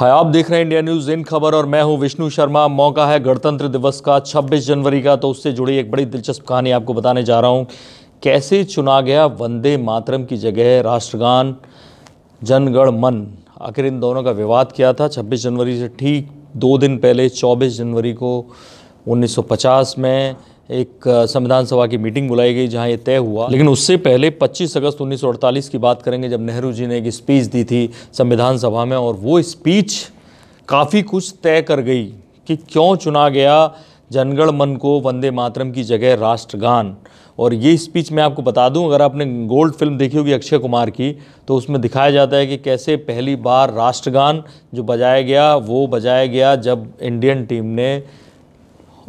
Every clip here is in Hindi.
हाय, आप देख रहे हैं इंडिया न्यूज़ इन खबर और मैं हूं विष्णु शर्मा। मौका है गणतंत्र दिवस का 26 जनवरी का, तो उससे जुड़ी एक बड़ी दिलचस्प कहानी आपको बताने जा रहा हूं। कैसे चुना गया वंदे मातरम की जगह राष्ट्रगान जन गण मन। आखिर इन दोनों का विवाद क्या था। 26 जनवरी से ठीक 2 दिन पहले 24 जनवरी को 1950 में एक संविधान सभा की मीटिंग बुलाई गई जहां ये तय हुआ। लेकिन उससे पहले 25 अगस्त 1948 की बात करेंगे, जब नेहरू जी ने एक स्पीच दी थी संविधान सभा में, और वो स्पीच काफ़ी कुछ तय कर गई कि क्यों चुना गया जनगण मन को वंदे मातरम की जगह राष्ट्रगान। और ये स्पीच मैं आपको बता दूं, अगर आपने गोल्ड फिल्म देखी होगी अक्षय कुमार की, तो उसमें दिखाया जाता है कि कैसे पहली बार राष्ट्रगान जो बजाया गया वो बजाया गया जब इंडियन टीम ने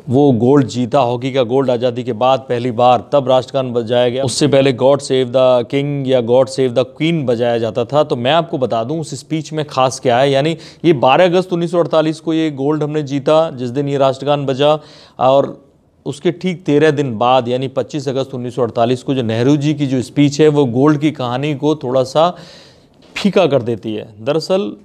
वो गोल्ड जीता, हॉकी का गोल्ड आज़ादी के बाद पहली बार, तब राष्ट्रगान बजाया गया। उससे पहले गॉड सेव द किंग या गॉड सेव द क्वीन बजाया जाता था। तो मैं आपको बता दूं उस स्पीच में खास क्या है। यानी ये 12 अगस्त 1948 को ये गोल्ड हमने जीता, जिस दिन ये राष्ट्रगान बजा, और उसके ठीक 13 दिन बाद यानी 25 अगस्त 1948 को जो नेहरू जी की जो स्पीच है वो गोल्ड की कहानी को थोड़ा सा फीका कर देती है। दरअसल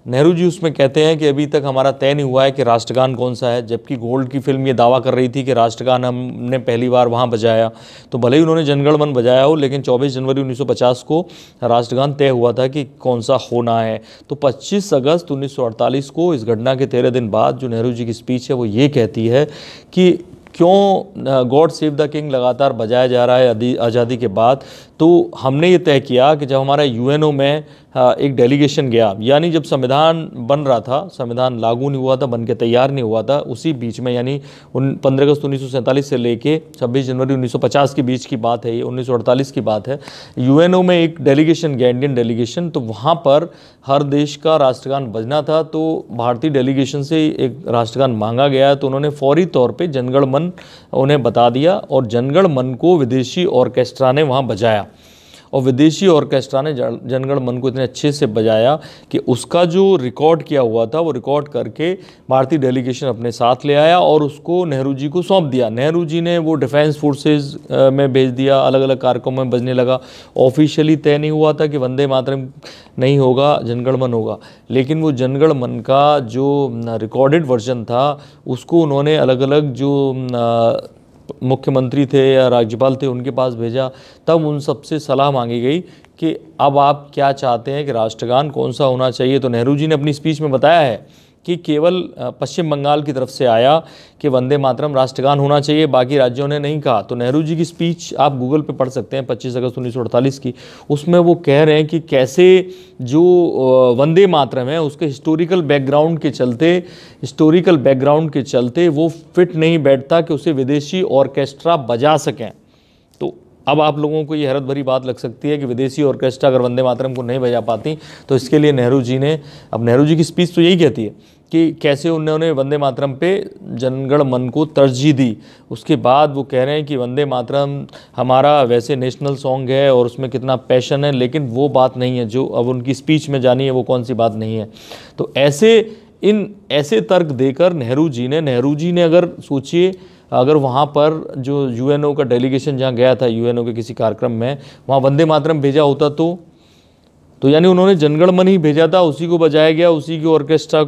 नेहरू जी उसमें कहते हैं कि अभी तक हमारा तय नहीं हुआ है कि राष्ट्रगान कौन सा है, जबकि गोल्ड की फिल्म ये दावा कर रही थी कि राष्ट्रगान हमने पहली बार वहाँ बजाया। तो भले ही उन्होंने जनगण मन बजाया हो, लेकिन 24 जनवरी 1950 को राष्ट्रगान तय हुआ था कि कौन सा होना है। तो 25 अगस्त 1948 को, इस घटना के 13 दिन बाद, जो नेहरू जी की स्पीच है वो ये कहती है कि क्यों गॉड सेव द किंग लगातार बजाया जा रहा है आज़ादी के बाद। तो हमने ये तय किया कि जब हमारा यूएनओ में एक डेलीगेशन गया, यानी जब संविधान बन रहा था, संविधान लागू नहीं हुआ था, बन के तैयार नहीं हुआ था, उसी बीच में यानी 15 अगस्त 1947 से लेके 26 जनवरी 1950 के बीच की बात है, ये 1948 की बात है। यूएनओ में एक डेलीगेशन गया, इंडियन डेलीगेशन, तो वहाँ पर हर देश का राष्ट्रगान बजना था। तो भारतीय डेलीगेशन से एक राष्ट्रगान मांगा गया, तो उन्होंने फौरी तौर पर जनगण मन उन्हें बता दिया, और जनगण मन को विदेशी ऑर्केस्ट्रा ने वहाँ बजाया। और विदेशी ऑर्केस्ट्रा ने जनगण मन को इतने अच्छे से बजाया कि उसका जो रिकॉर्ड किया हुआ था वो रिकॉर्ड करके भारतीय डेलीगेशन अपने साथ ले आया और उसको नेहरू जी को सौंप दिया। नेहरू जी ने वो डिफेंस फोर्सेस में भेज दिया, अलग अलग कार्यक्रमों में बजने लगा। ऑफिशियली तय नहीं हुआ था कि वंदे मातरम नहीं होगा, जनगण मन होगा, लेकिन वो जनगण मन का जो रिकॉर्डेड वर्जन था उसको उन्होंने अलग अलग जो मुख्यमंत्री थे या राज्यपाल थे उनके पास भेजा। तब उन सबसे सलाह मांगी गई कि अब आप क्या चाहते हैं कि राष्ट्रगान कौन सा होना चाहिए। तो नेहरू जी ने अपनी स्पीच में बताया है कि केवल पश्चिम बंगाल की तरफ से आया कि वंदे मातरम राष्ट्रगान होना चाहिए, बाकी राज्यों ने नहीं कहा। तो नेहरू जी की स्पीच आप गूगल पे पढ़ सकते हैं 25 अगस्त 1948 की। उसमें वो कह रहे हैं कि कैसे जो वंदे मातरम है उसके हिस्टोरिकल बैकग्राउंड के चलते वो फिट नहीं बैठता कि उसे विदेशी ऑर्केस्ट्रा बजा सकें। तो अब आप लोगों को ये हैरत भरी बात लग सकती है कि विदेशी ऑर्केस्ट्रा अगर वंदे मातरम को नहीं बजा पाती, तो इसके लिए नेहरू जी ने, अब नेहरू जी की स्पीच तो यही कहती है कि कैसे उन्होंने वंदे मातरम पे जनगण मन को तरजीह दी। उसके बाद वो कह रहे हैं कि वंदे मातरम हमारा वैसे नेशनल सॉन्ग है और उसमें कितना पैशन है, लेकिन वो बात नहीं है जो अब उनकी स्पीच में जानी है, वो कौन सी बात नहीं है। तो ऐसे तर्क देकर नेहरू जी ने अगर सोचिए, अगर वहाँ पर जो यूएनओ का डेलीगेशन जहाँ गया था, यूएनओ के किसी कार्यक्रम में, वहाँ वंदे मातरम भेजा होता तो यानी उन्होंने जनगण मन ही भेजा था, उसी को बजाया गया, उसी के ऑर्केस्ट्रा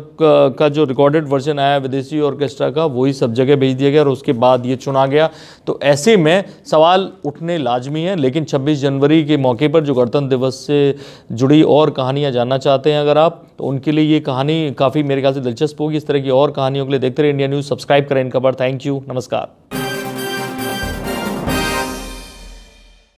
का जो रिकॉर्डेड वर्जन आया विदेशी ऑर्केस्ट्रा का, वही सब जगह भेज दिया गया और उसके बाद ये चुना गया। तो ऐसे में सवाल उठने लाजमी है। लेकिन 26 जनवरी के मौके पर जो गणतंत्र दिवस से जुड़ी और कहानियाँ जानना चाहते हैं अगर आप, तो उनके लिए ये कहानी काफ़ी मेरे ख्याल से दिलचस्प होगी। इस तरह की और कहानियों के लिए देखते रहे इंडिया न्यूज़, सब्सक्राइब करें इन खबर। थैंक यू, नमस्कार।